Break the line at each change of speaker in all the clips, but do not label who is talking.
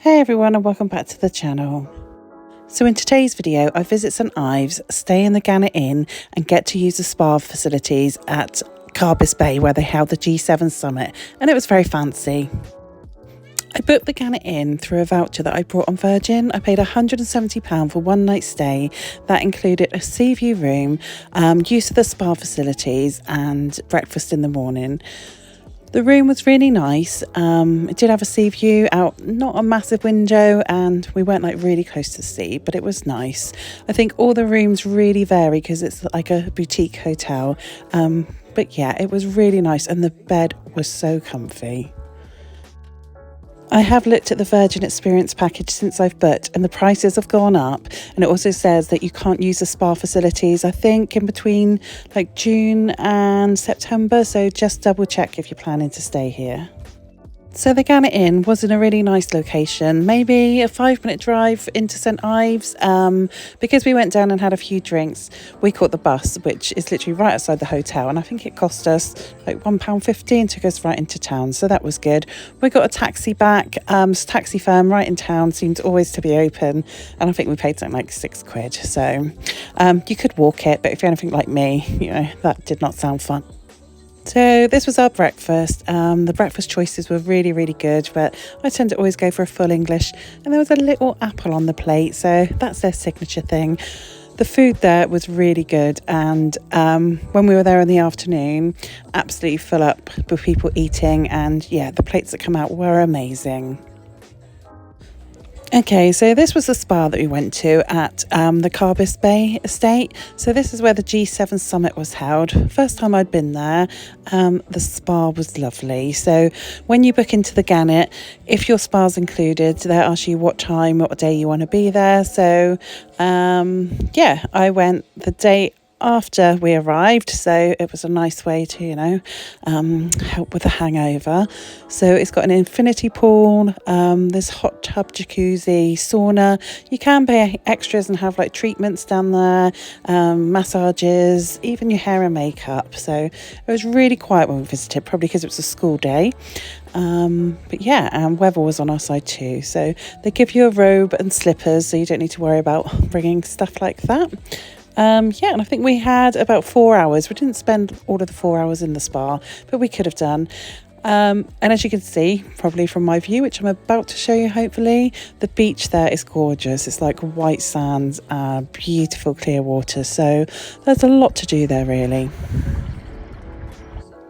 Hey everyone, and welcome back to the channel. So in today's video, I visit St Ives, stay in the Gannet Inn and get to use the spa facilities at Carbis Bay where they held the G7 summit, and it was very fancy. I booked the Gannet Inn through a voucher that I brought on Virgin. I paid £170 for one night stay. That included a sea view room, use of the spa facilities and breakfast in the morning. The room was really nice. It did have a sea view out, not a massive window, and we weren't like really close to the sea, but it was nice. I think all the rooms really vary because it's like a boutique hotel. But yeah, it was really nice and the bed was so comfy. I have looked at the Virgin Experience package since I've booked and the prices have gone up, and it also says that you can't use the spa facilities, I think, in between like June and September, so just double check if you're planning to stay here. So the Gannet Inn was in a really nice location, maybe a 5-minute drive into St Ives. Because we went down and had a few drinks, we caught the bus, which is literally right outside the hotel, and I think it cost us like £1.50 and took us right into town, so that was good. We got a taxi back. Taxi firm right in town seems always to be open, and I think we paid something like £6. So you could walk it, but if you're anything like me, that did not sound fun. So this was our breakfast. The breakfast choices were really, really good, but I tend to always go for a full English. And there was a little apple on the plate, so that's their signature thing. The food there was really good, and when we were there in the afternoon, absolutely full up with people eating, and yeah, the plates that come out were amazing. Okay, so this was the spa that we went to at the Carbis Bay Estate. So this is where the G7 summit was held. First time I'd been there. The spa was lovely. So when you book into the Gannet, if your spa's included, they ask you what time, what day you want to be there. So yeah, I went the day after we arrived, so it was a nice way to help with the hangover. So it's got an infinity pool, there's hot tub, jacuzzi, sauna. You can pay extras and have like treatments down there, massages, even your hair and makeup. So it was really quiet when we visited, probably because it was a school day. But yeah, and weather was on our side too, so they give you a robe and slippers, so you don't need to worry about bringing stuff like that. Yeah, and I think we had about 4 hours. We didn't spend all of the 4 hours in the spa, but we could have done. And as you can see, probably from my view, which I'm about to show you hopefully, the beach there is gorgeous. It's like white sands, beautiful clear water. So there's a lot to do there really.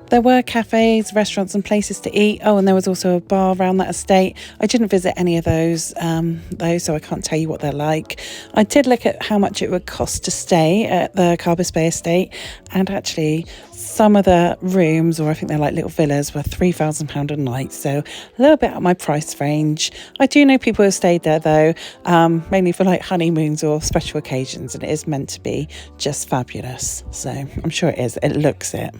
There were cafes, restaurants and places to eat. Oh, and there was also a bar around that estate. I didn't visit any of those, so I can't tell you what they're like. I did look at how much it would cost to stay at the Carbis Bay Estate, and actually some of the rooms, or I think they're like little villas, were £3,000 a night, so a little bit out of my price range. I do know people who stayed there though, mainly for like honeymoons or special occasions, and it is meant to be just fabulous. So I'm sure it is. It looks it.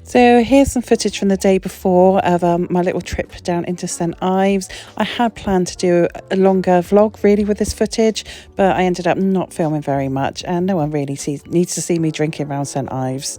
So here's some footage from the day before of my little trip down into St Ives. I had planned to do a longer vlog really with this footage, but I ended up not filming very much, and no one really needs to see me drinking around St Ives.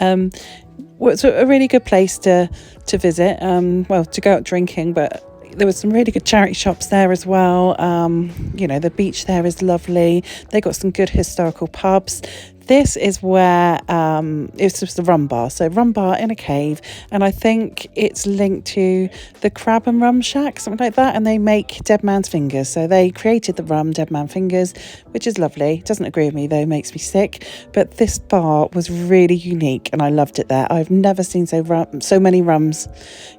It's a really good place to visit, to go out drinking, but there was some really good charity shops there as well. The beach there is lovely. They got some good historical pubs. This is where it's just the rum bar. So rum bar in a cave, and I think it's linked to the Crab and Rum Shack, something like that, and they make Dead Man's Fingers. So they created the rum Dead Man Fingers, which is lovely. Doesn't agree with me though, makes me sick. But this bar was really unique and I loved it there. I've never seen so many rums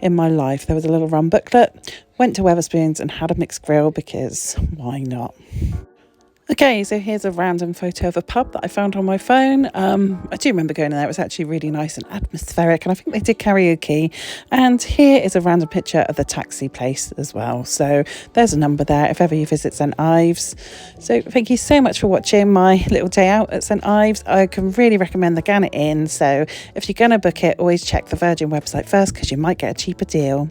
in my life. There was a little rum booklet. Went to Wetherspoons and had a mixed grill because why not? Okay, so here's a random photo of a pub that I found on my phone. I do remember going in there. It was actually really nice and atmospheric, and I think they did karaoke. And here is a random picture of the taxi place as well. So there's a number there if ever you visit St Ives. So thank you so much for watching my little day out at St Ives. I can really recommend the Gannet Inn. So if you're going to book it, always check the Virgin website first because you might get a cheaper deal.